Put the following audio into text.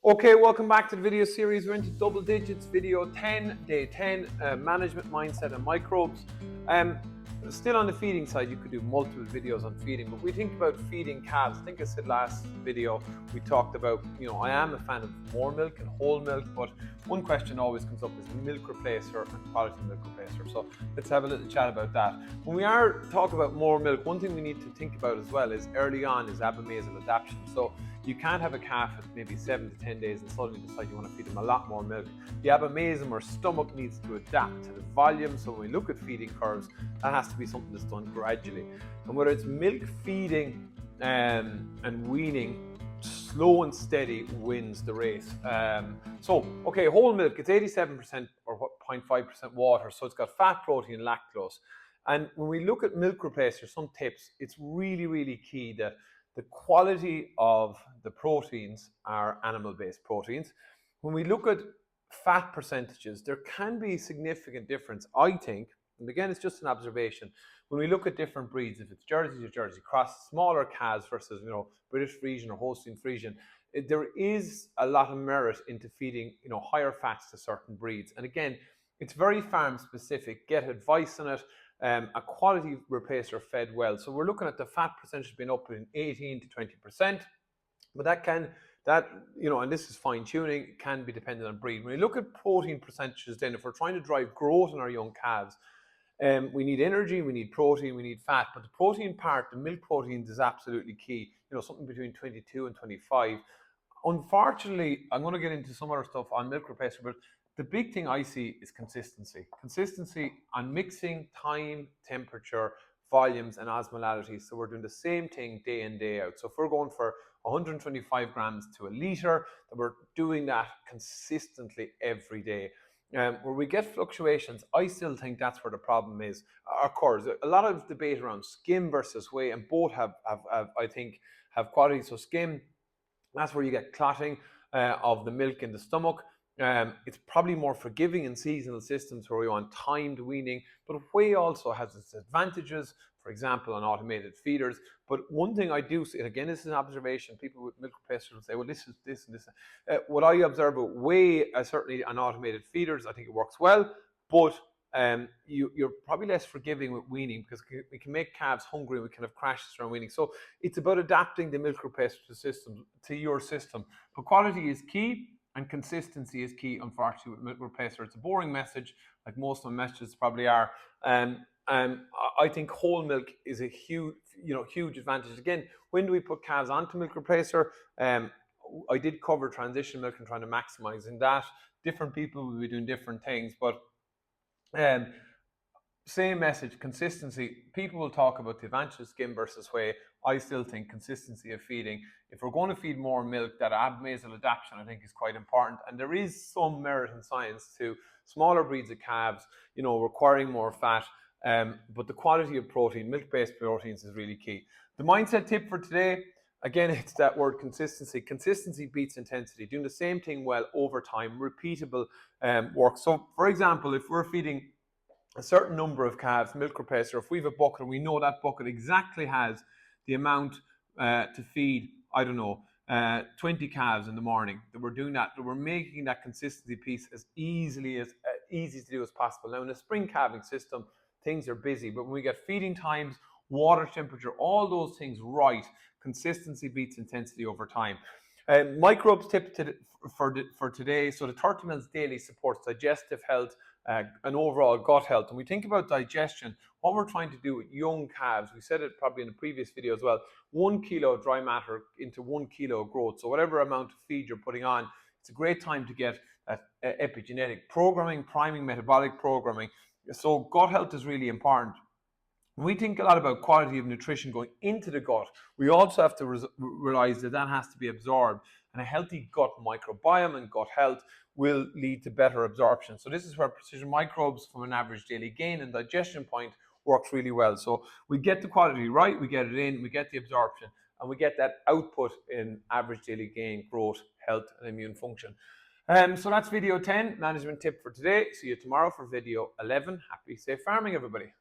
Okay, welcome back to the video series. We're into double digits, video 10, day 10, management, mindset and microbes. Still on the feeding side, you could do multiple videos on feeding, but we think about feeding calves. I think I said last video, we talked about, I am a fan of more milk and whole milk, but one question always comes up is milk replacer and quality milk replacer. So let's have a little chat about that. When we are talking about more milk, one thing we need to think about as well is early on is abomasal adaptation. So you can't have a calf at maybe 7 to 10 days and suddenly decide you want to feed them a lot more milk. The abomasum or stomach needs to adapt to the volume. So when we look at feeding curves, that has to be something that's done gradually. And whether it's milk feeding and weaning, slow and steady wins the race. Okay, whole milk, it's 87% or 0.5% water. So it's got fat, protein, lactose. And when we look at milk replacers, some tips, it's really, really key that the quality of the proteins are animal-based proteins. When we look at fat percentages, there can be significant difference, I think, and again, it's just an observation. When we look at different breeds, if it's Jersey to Jersey cross, smaller calves versus, British Friesian or Holstein Friesian, there is a lot of merit into feeding, higher fats to certain breeds. And again, it's very farm specific. Get advice on it. A quality replacer fed well. So we're looking at the fat percentage being up in 18 to 20%, but and this is fine tuning, can be dependent on breed. When we look at protein percentages, then if we're trying to drive growth in our young calves, we need energy, we need protein, we need fat, but the protein part, the milk proteins is absolutely key, something between 22 and 25. Unfortunately, I'm going to get into some other stuff on milk replacer, but the big thing I see is consistency. Consistency on mixing, time, temperature, volumes, and osmolality. So we're doing the same thing day in, day out. So if we're going for 125 grams to a litre, then we're doing that consistently every day. Where we get fluctuations, I still think that's where the problem is. Of course, a lot of debate around skim versus whey, and both have quality. So skim, that's where you get clotting of the milk in the stomach. It's probably more forgiving in seasonal systems where we want timed weaning, but whey also has its advantages, for example, on automated feeders. But one thing I do see, and again, this is an observation, people with milk replacers will say, well, this is this and this. What I observe with whey, certainly on automated feeders, I think it works well, but you're probably less forgiving with weaning because we can make calves hungry and we can have crashes around weaning. So it's about adapting the milk replacer to your system. But quality is key. And consistency is key, unfortunately, with milk replacer. It's a boring message, like most of my messages probably are. I think whole milk is a huge advantage. Again, when do we put calves onto milk replacer? I did cover transition milk and trying to maximize in that. Different people will be doing different things, but same message, consistency. People will talk about the advantage of skim versus whey. I still think consistency of feeding. If we're going to feed more milk, that abomasal adaptation I think is quite important. And there is some merit in science to smaller breeds of calves, requiring more fat. But the quality of protein, milk-based proteins, is really key. The mindset tip for today, again, it's that word consistency. Consistency beats intensity. Doing the same thing well over time, repeatable work. So, for example, if we're feeding a certain number of calves, milk replacer, if we have a bucket and we know that bucket exactly has the amount to feed, 20 calves in the morning, that we're doing that we're making that consistency piece as easy to do as possible. Now in a spring calving system, things are busy, but when we get feeding times, water temperature, all those things right, consistency beats intensity over time. Microbes tip for today. So the 30 mils daily supports digestive health and overall gut health. And we think about digestion, what we're trying to do with young calves, we said it probably in a previous video as well, 1 kilo of dry matter into 1 kilo of growth. So whatever amount of feed you're putting on, it's a great time to get epigenetic programming, priming, metabolic programming. So gut health is really important. We think a lot about quality of nutrition going into the gut. We also have to realize that has to be absorbed, and a healthy gut microbiome and gut health will lead to better absorption. So this is where precision microbes from an average daily gain and digestion point works really well. So we get the quality right, we get it in, we get the absorption, and we get that output in average daily gain, growth, health, and immune function. So that's video 10, management tip for today. See you tomorrow for video 11. Happy safe farming, everybody.